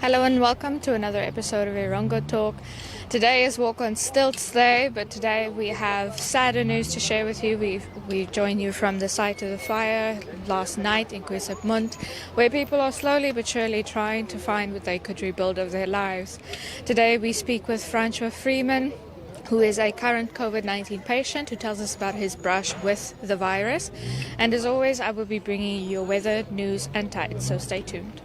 Hello and welcome to another episode of Erongo Talk. Today is Walk on Stilts Day, but today we have sadder news to share with you. We join you from the site of the fire last night in Kuisebmond, where people are slowly but surely trying to find what they could rebuild of their lives. Today we speak with Francois Freeman, who is a current COVID-19 patient, who tells us about his brush with the virus. And as always, I will be bringing you your weather, news and tides, so stay tuned.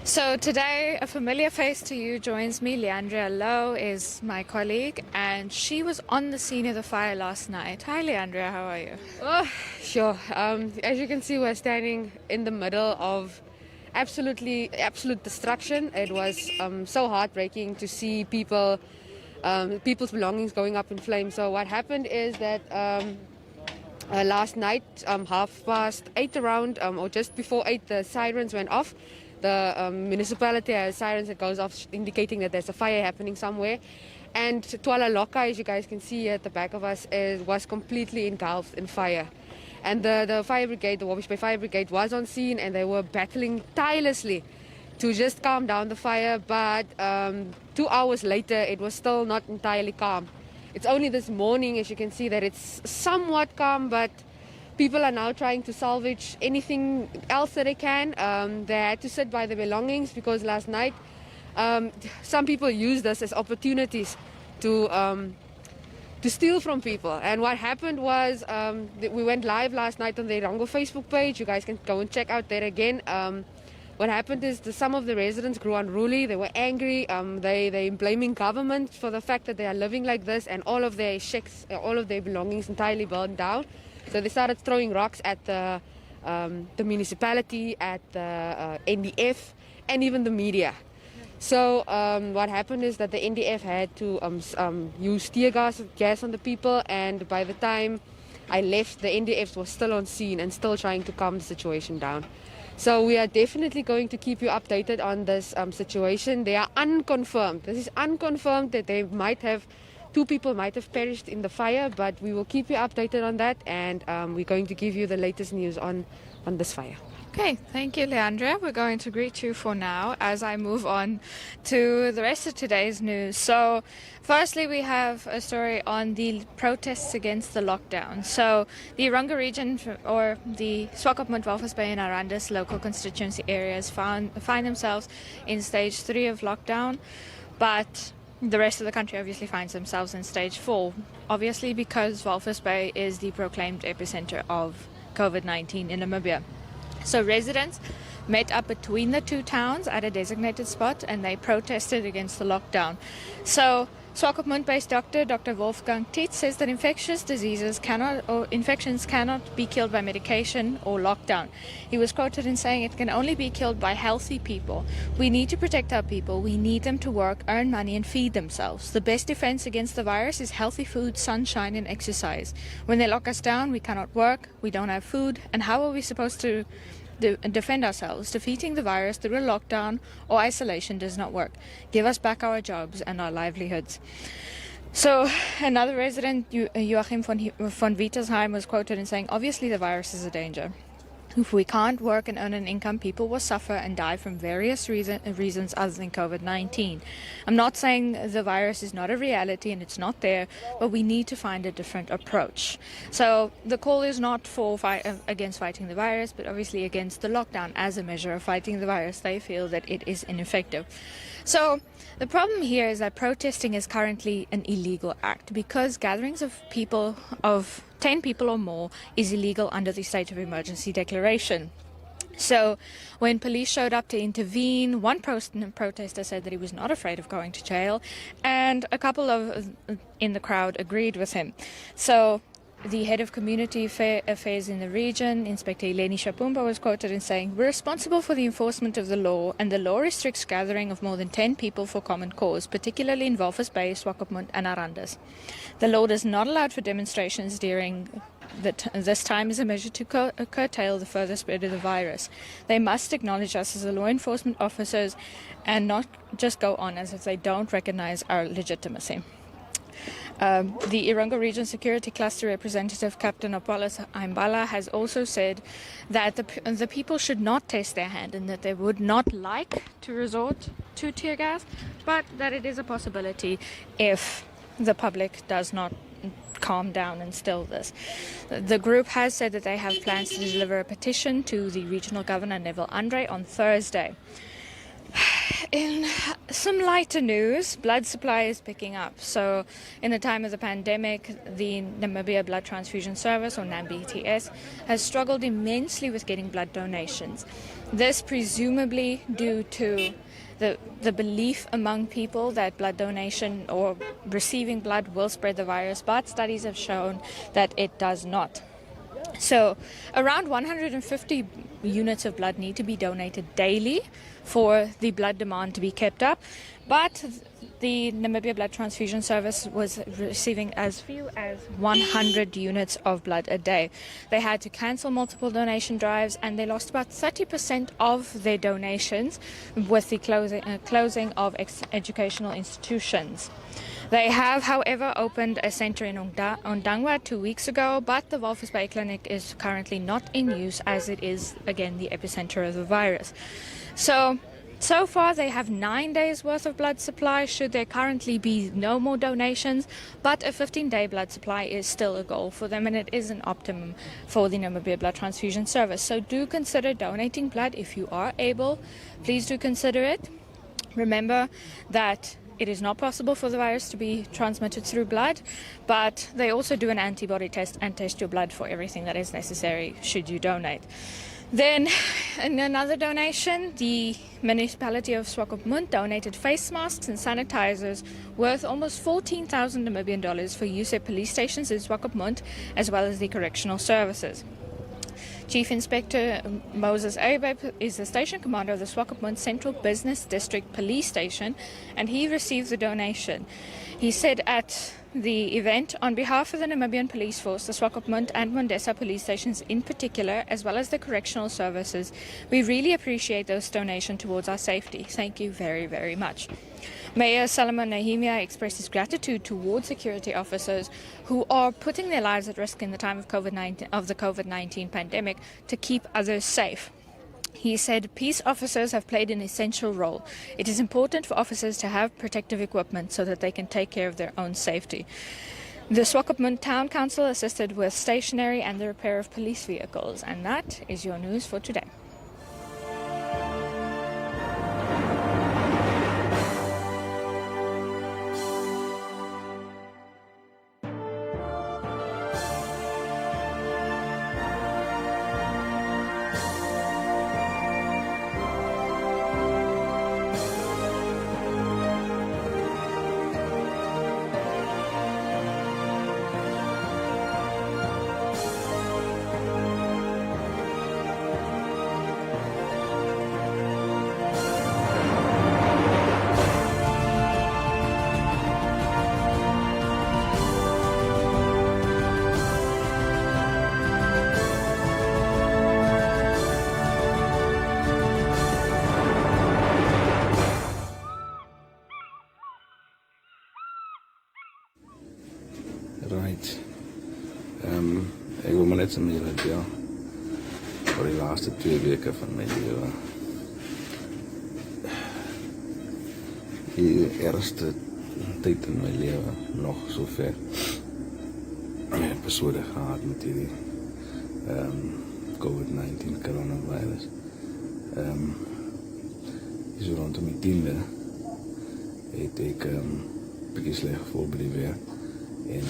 So today, a familiar face to you joins me. Leandrea Louw is my colleague, and she was on the scene of the fire last night. Hi, Leandrea, how are you? Oh, sure. As you can see, we're standing in the middle of absolute destruction. It was so heartbreaking to see people's belongings going up in flames. So what happened is that last night, 8:30 around, or just before 8, the sirens went off. The municipality has sirens that goes off indicating that there's a fire happening somewhere. And Twaloloka, as you guys can see at the back of us, was completely engulfed in fire. And the fire brigade, the Walvis Bay Fire Brigade, was on scene, and they were battling tirelessly to just calm down the fire. But 2 hours later, it was still not entirely calm. It's only this morning, as you can see, that it's somewhat calm, but people are now trying to salvage anything else that they can. They had to sit by their belongings because last night some people used this as opportunities to steal from people. And what happened was we went live last night on the Erongo Facebook page. You guys can go and check out there again. What happened is some of the residents grew unruly. They were angry. They blaming government for the fact that they are living like this, and all of their shacks, all of their belongings entirely burned down. So they started throwing rocks at the municipality, at the NDF, and even the media. So what happened is that the NDF had to use tear gas on the people, and by the time I left, the NDF was still on scene and still trying to calm the situation down. So we are definitely going to keep you updated on this situation. They are unconfirmed. This is unconfirmed that they might have 2 people might have perished in the fire, but we will keep you updated on that, and we're going to give you the latest news on this fire. Okay, thank you, Leandrea. We're going to greet you for now as I move on to the rest of today's news. So, firstly, we have a story on the protests against the lockdown. So, the Erongo region, or the Swakopmund, Walvis Bay and Arandis local constituency areas find themselves in stage 3 of lockdown, but the rest of the country obviously finds themselves in stage 4, obviously because Walvis Bay is the proclaimed epicenter of COVID-19 in Namibia. So residents met up between the 2 towns at a designated spot, and they protested against the lockdown. So Swakopmund-based Dr. Wolfgang Tietz says that infections cannot be killed by medication or lockdown. He was quoted in saying it can only be killed by healthy people. We need to protect our people. We need them to work, earn money and feed themselves. The best defense against the virus is healthy food, sunshine and exercise. When they lock us down, we cannot work, we don't have food, and how are we supposed to defend ourselves? Defeating the virus through a lockdown or isolation does not work. Give us back our jobs and our livelihoods. So another resident, Joachim von Wietersheim, was quoted in saying, obviously the virus is a danger. If we can't work and earn an income, people will suffer and die from various reasons other than COVID-19. I'm not saying the virus is not a reality and it's not there, but we need to find a different approach. So the call is not against fighting the virus, but obviously against the lockdown as a measure of fighting the virus. They feel that it is ineffective. So the problem here is that protesting is currently an illegal act because gatherings of 10 people or more is illegal under the state of emergency declaration. So when police showed up to intervene, one protester said that he was not afraid of going to jail, and a couple in the crowd agreed with him. So the head of community affairs in the region, Inspector Iréne-Mari, was quoted in saying, "We're responsible for the enforcement of the law, and the law restricts gathering of more than 10 people for common cause, particularly in Walvis Bay, Swakopmund and Arandas. The law does not allow for demonstrations during this time as a measure to curtail the further spread of the virus. They must acknowledge us as the law enforcement officers and not just go on as if they don't recognize our legitimacy." The Erongo Region Security Cluster representative, Captain Apollos Aimbala, has also said that the people should not test their hand and that they would not like to resort to tear gas, but that it is a possibility if the public does not calm down and still this. The group has said that they have plans to deliver a petition to the regional governor, Neville Andre, on Thursday. In some lighter news, blood supply is picking up. So in the time of the pandemic, the Namibia Blood Transfusion Service, or NAMBTS, has struggled immensely with getting blood donations. This presumably due to the belief among people that blood donation or receiving blood will spread the virus, but studies have shown that it does not. So around 150 units of blood need to be donated daily for the blood demand to be kept up, but the Namibia Blood Transfusion Service was receiving as few as 100 units of blood a day. They had to cancel multiple donation drives, and they lost about 30% of their donations with the closing of educational institutions. They have, however, opened a center in Ondangwa 2 weeks ago, but the Walvis Bay Clinic is currently not in use as it is, again, the epicenter of the virus. So far they have 9 days worth of blood supply should there currently be no more donations, but a 15-day blood supply is still a goal for them, and it is an optimum for the Namibia Blood Transfusion Service. So do consider donating blood if you are able. Please do consider it. Remember that it is not possible for the virus to be transmitted through blood, but they also do an antibody test and test your blood for everything that is necessary should you donate. Then, in another donation, the municipality of Swakopmund donated face masks and sanitizers worth almost 14,000 Namibian dollars for use at police stations in Swakopmund, as well as the correctional services. Chief Inspector Moses Abe is the station commander of the Swakopmund Central Business District Police Station, and he received the donation. He said at the event, on behalf of the Namibian Police Force, the Swakopmund and Mondesa police stations in particular, as well as the correctional services, we really appreciate those donations towards our safety. Thank you very, very much. Mayor Solomon Nahimia expressed his gratitude towards security officers who are putting their lives at risk in the time of the COVID-19 pandemic to keep others safe. He said peace officers have played an essential role. It is important for officers to have protective equipment so that they can take care of their own safety. The Swakopmund Town Council assisted with stationery and the repair of police vehicles. And that is your news for today. Right. Ek wil maar net saam met julle deel oor die laaste 2 weke van my lewe. Die eerste tyd in my lewe nog so ver episode gehad met hierdie COVID-19 coronavirus. So rondom die 10de het ek bietjie sleg gevoel by die werk. En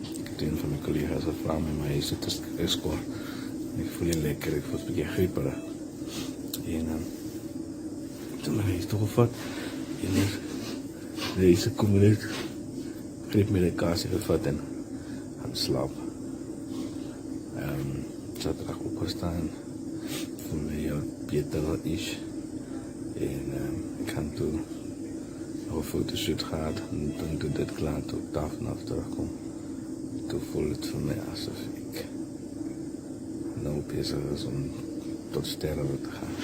ek het een van my collega's gevra om my huis te skoor. Ek voel nie lekker, ek voel 'n bietjie grieperig. En toen my huis toe gevat en deze kom net griepmedikasie gevat en gaan slaap. Saterdag opgestaan, vir my beter is. En ek gaan toe nog 'n fotoshoot gehad, en toe dit klaar, toe ek daarvan af terugkom, toe voel het vir my asof ek nou besig is om tot sterwe te gaan.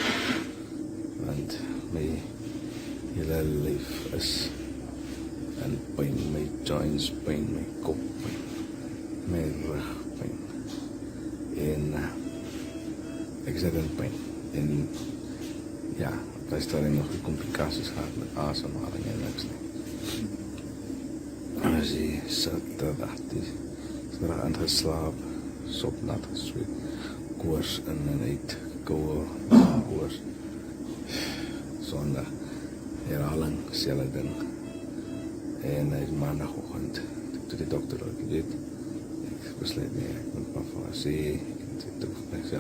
Want my hele lyf is in pyn, my joints pyn, my kop pyn, my rug pyn. En ek sit in pyn. En ja, daar is daar nog complicaties gehad met asemhaling en niks nie. En as jy Saterdag, is er aan geslaap, sopnat gesweet, koors in en uit, koue koors. Sondag, herhaling, selfde ding. En hy is maandagoggend, toe die dokter ook weet, ek besluit nie, ek moet maar vir haar sê, ek sê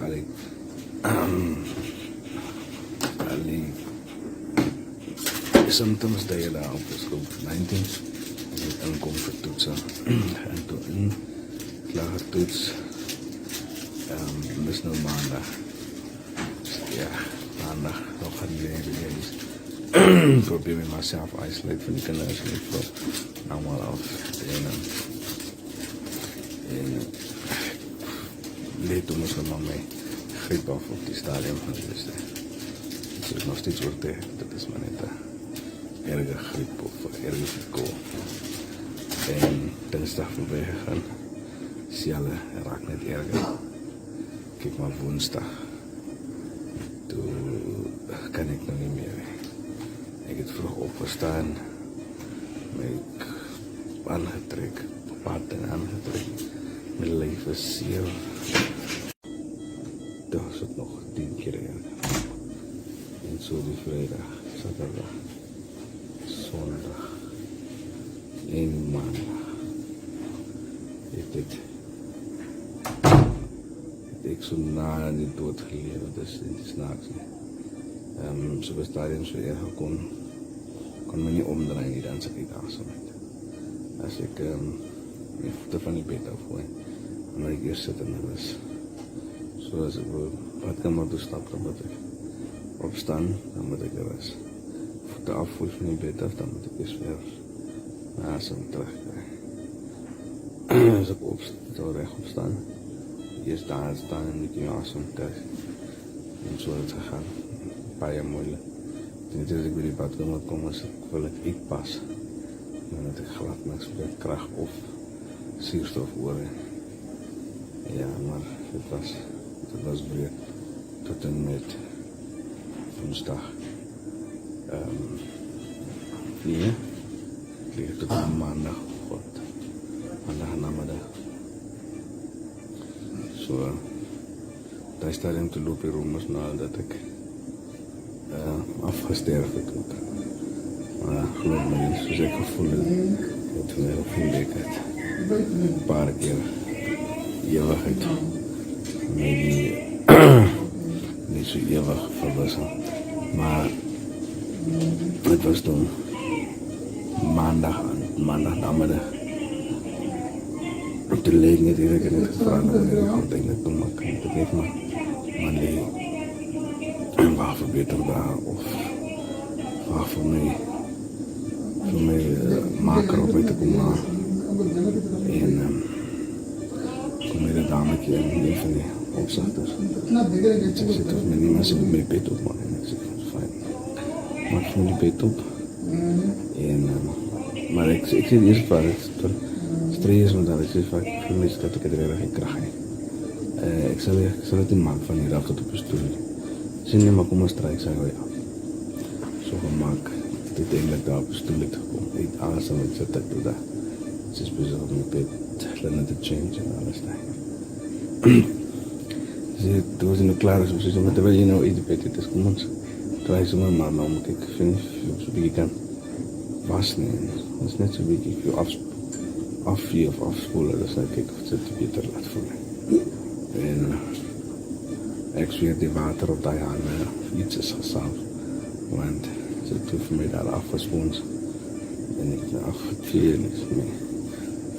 al die symptoms dat jy daar op is COVID-19, en het inkom vir toetsen, en toe in, klaar toets, mis nou maandag, ja, maandag, nog gaan die probeer my myself isolate van die kinders, en ek wil nou maar af, en leed toen ons nog my griep af op die stadium van die liste. Het is nog steeds oorteg, dit is maar net een erge griep of erge verkool. En dinsdag voorbij gegaan, sjelle, raak net erger. Kijk maar woensdag, toe kan ek nou nie meer. Ek het vroeg opgestaan, my aangetrek, pad en aangetrek, my lyf is seer. Daar is het nog 10 keer erger. En so die vrijdag, Saterdag, Sondag en Maandag het ek so na die dood gelewe, dis snaaks nie. So was daarin so erg kon my nie omdraai nie, dan sit ek daar so met. As ek my voete van die bed afgooi, en dan ek eerst sit en dan is, so as ek badkamer toe stap, dan moet ek opstaan, dan moet ek er is. Voete afvoer van die bed af, dan moet ek eerst weer my asem terugkry. As ek recht opstaan, eerst daar staan en met die asem terug. En so het gegaan, baie moeilik. Net as ek by die badkamer kom, as ek wil ek uitpas, dan het ek glad niks vir die krag of suurstof oor. Ja, maar dit was breed tot en met woensdag. Nee, ek leef tot en maandag, maandag namiddag. So, daar is daarin te loop die romers nadat ek afgesterf het ook. Maar geloof my nie, soos ek gevoel het my gevoel ek het een paar keer ewigheid my nie so ewig verwissel. Maar het was toen maandag namiddag. Op de leek net hier, ek het net gevraagd, ek denk net toen, maar kan ek het net maar leek. En waar verbeter daar, of waar vir my maker op my te kom na. En kom my die damekie en een van die opzichters. Ek sê tot my nie, maar sy moet my bed opmaak. En ek sê, fijn, maak vir my die bed op. En, maar ek sê eerst waar, strees met dat, ek sê vaak, vir my dat ek het redelijk geen kracht hee. Ek sal het nie maak van hier af tot op die stoel. Sê nie, maar kom ons try, ek sê, ja. So gemaak, het eindelijk daar op die stoel het gekom. Ek het asem, ek sit ek toe daar. Sy is bezig op my bed, learning to change en alles daar. Sy, toe was hy nou klaar, so sy sê, maar terwijl jy nou uit die bed het, is kom ons, try so my maar nou, moet ek vind, so bykie kan was nie, en dat is net so bykie, ek wil afvee of afspoelen, dus nou kyk of dit beter laat voel. En ek zweer die water op die hande, iets is gesalf, want sy het vir my daar afgespoons, en ek het afgevee, en ek het my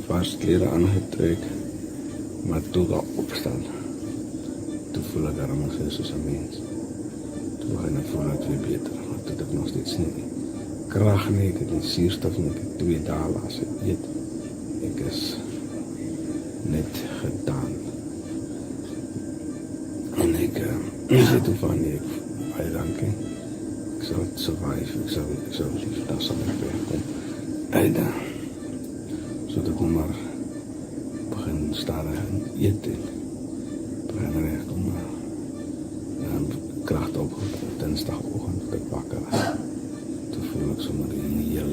vast kleren aangetrek, maar toe daar opstaan. toe voel ek daarom as soos 'n mens. Toe begin ek voel ek weer beter, maar toe het ek nog steeds nie krag nie, ek het die suurstof nie, ek het 2 dae laas eet. Ek is net gedaan. En ek sê toe van nie, baie dankie. Ek sal het survive, ek sal lief, daar sal ek wegkom. En so dat ek maar begin stadig en eet en begin regkom. Kracht op dinsdagoggend dat ek wakker is. Toe voel ek sommer heel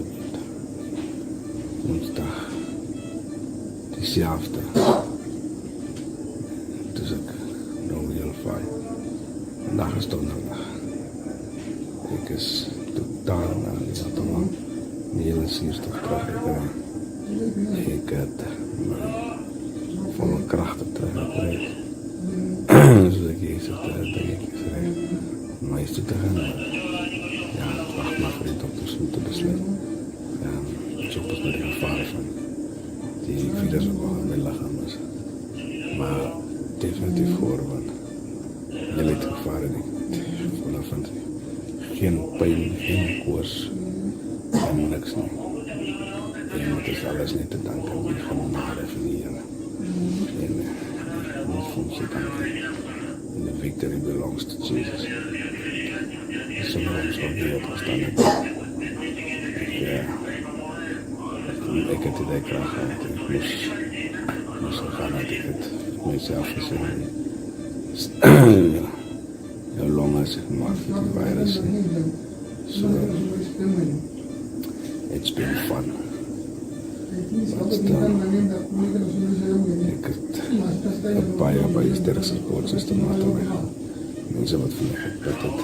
beter. Woensdag dieselfde. Dus ek nou heel fijn. Vandag is donderdag. Ek is totaal die hele suurstof teruggekry. Ek het my volle kragte teruggekry. Soos ek hier sit, ek is reg om huis toe te gaan. Ja, ek wacht maar vir die dokters om te besluit. So pas met die gevaar van die virus wat nog in my lichaam is. Maar definitief voor, want jy het gevaar en ek voel van geen pijn, geen koors en niks nie. En het is alles net te danken aan die genade van die Here. En ons voel so dankie. And the victory belongs to Jesus. Sommer ons ook hier opgestaan het. Ek het die krag gehad. Ek moes gegaan het. Ek het myself gesê. Jou longe is gemaakt met die virus. So, it's been fun. Ek het een baie sterk supportsysteem achter my. Mense wat vir my gepit het.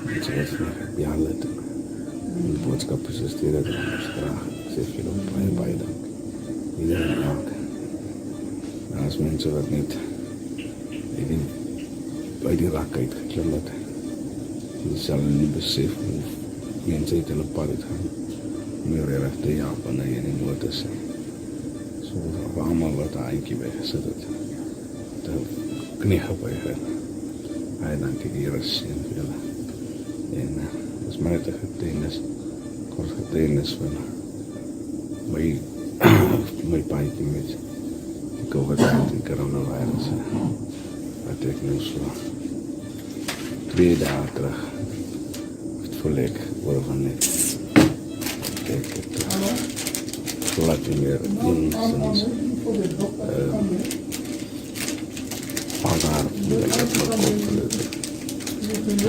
Mense wat vir my gebel het. En die boodskap gestuur het en ons graag. Ek sê vir julle baie dank. Iedereen elke. En as mense wat net uit die rak uitgeklim het. Die sal nie besef hoe mense uit hulle pad het gaan. Meer reg te help en hy in die nood is. So vir allemaal wat een eindje by gesit het. Te knie gebuig het. Baie dankie die Here seën vir julle. En is my net 'n getuienis, kort getuienis van my paadjie met die COVID-19 coronavirus. Wat ek nou so 2 dae terug het voel ek oor van net. Ek het glad nie meer eensinds vandaar ek het my kop verloop.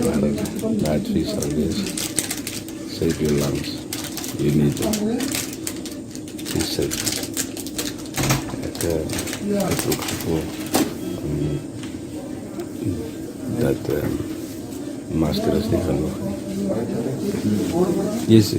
Maar my advies sal wees, save your lungs. You need it. Be safe. Ek het ook gevoel dat masker is nie genoeg. Yes.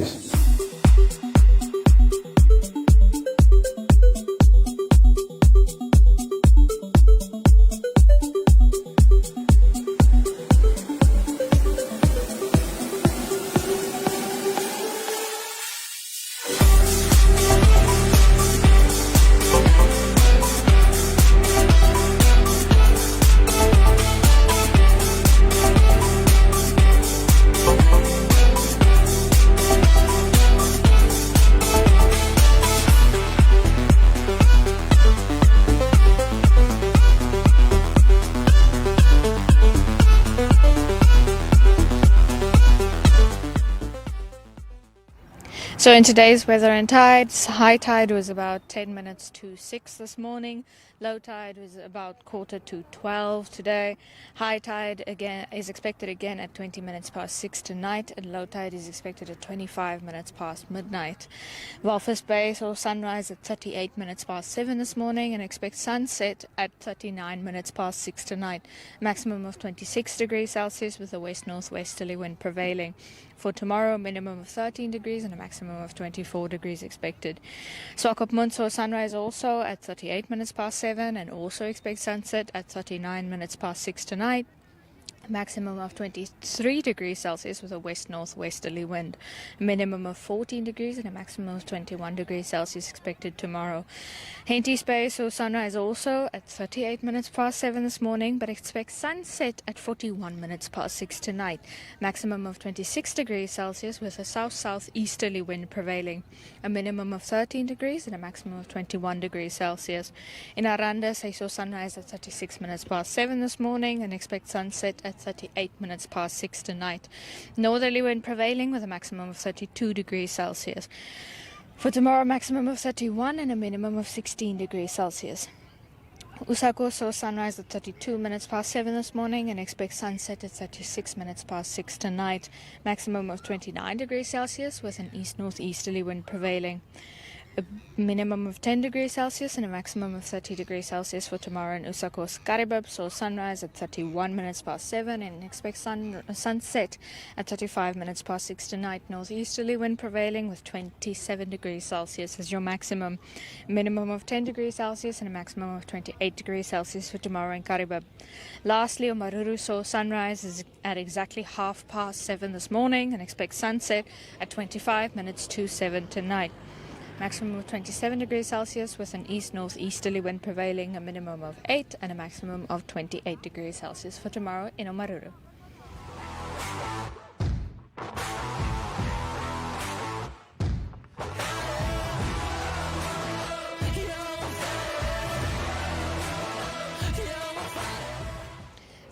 So in today's weather and tides, high tide was about 10 minutes to 6 this morning. Low tide was about 11:45 today. High tide again is expected again at 20 minutes past 6 tonight, and low tide is expected at 25 minutes past midnight. Walvis Bay saw sunrise at 38 minutes past 7 this morning and expect sunset at 39 minutes past 6 tonight. Maximum of 26 degrees Celsius with a west-northwesterly wind prevailing. For tomorrow, minimum of 13 degrees and a maximum of 24 degrees expected. Swakopmund saw sunrise also at 38 minutes past 7 and also expect sunset at 39 minutes past 6 tonight. A maximum of 23 degrees Celsius with a west-northwesterly wind. A minimum of 14 degrees and a maximum of 21 degrees Celsius expected tomorrow. Henty's Bay saw sunrise also at 38 minutes past 7 this morning, but expect sunset at 41 minutes past 6 tonight. Maximum of 26 degrees Celsius with a south-southeasterly wind prevailing. A minimum of 13 degrees and a maximum of 21 degrees Celsius. In Aranda, they saw sunrise at 36 minutes past 7 this morning and expect sunset at 38 minutes past 6 tonight. Northerly wind prevailing with a maximum of 32 degrees Celsius. For tomorrow, maximum of 31 and a minimum of 16 degrees Celsius. Usako saw sunrise at 32 minutes past 7 this morning and expects sunset at 36 minutes past 6 tonight. Maximum of 29 degrees Celsius with an east-northeasterly wind prevailing. A minimum of 10 degrees Celsius and a maximum of 30 degrees Celsius for tomorrow in Usako's Karibab. So sunrise at 31 minutes past 7 and expect sunset at 35 minutes past 6 tonight. Northeasterly wind prevailing with 27 degrees Celsius as your maximum. Minimum of 10 degrees Celsius and a maximum of 28 degrees Celsius for tomorrow in Karibab. Lastly, Omaruru saw sunrise at exactly 7:30 this morning and expect sunset at 25 minutes to 7 tonight. Maximum of 27 degrees Celsius with an east-northeasterly wind prevailing, a minimum of 8 and a maximum of 28 degrees Celsius for tomorrow in Omaruru.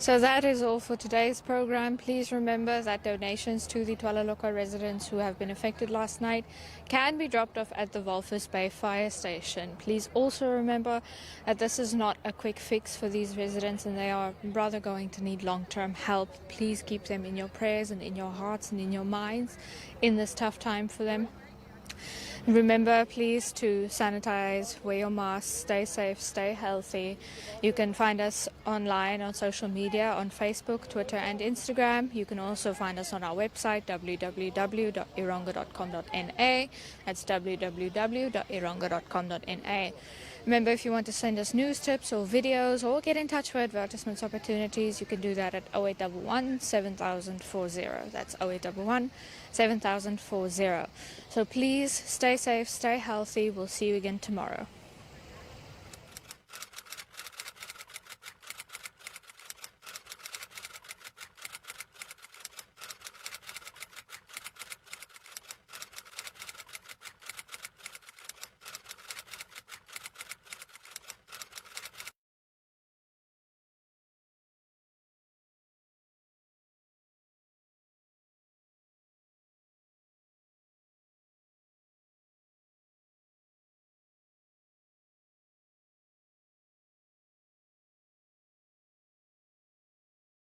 So that is all for today's program. Please remember that donations to the Twaloloka residents who have been affected last night can be dropped off at the Walvis Bay Fire Station. Please also remember that this is not a quick fix for these residents and they are rather going to need long-term help. Please keep them in your prayers and in your hearts and in your minds in this tough time for them. Remember, please, to sanitize, wear your mask, stay safe, stay healthy. You can find us online on social media, on Facebook, Twitter and Instagram. You can also find us on our website, www.erongo.com.na. That's www.erongo.com.na. Remember, if you want to send us news tips or videos or get in touch for advertisements opportunities, you can do that at 0811 7040. That's 0811 7040. So please stay safe, stay healthy. We'll see you again tomorrow.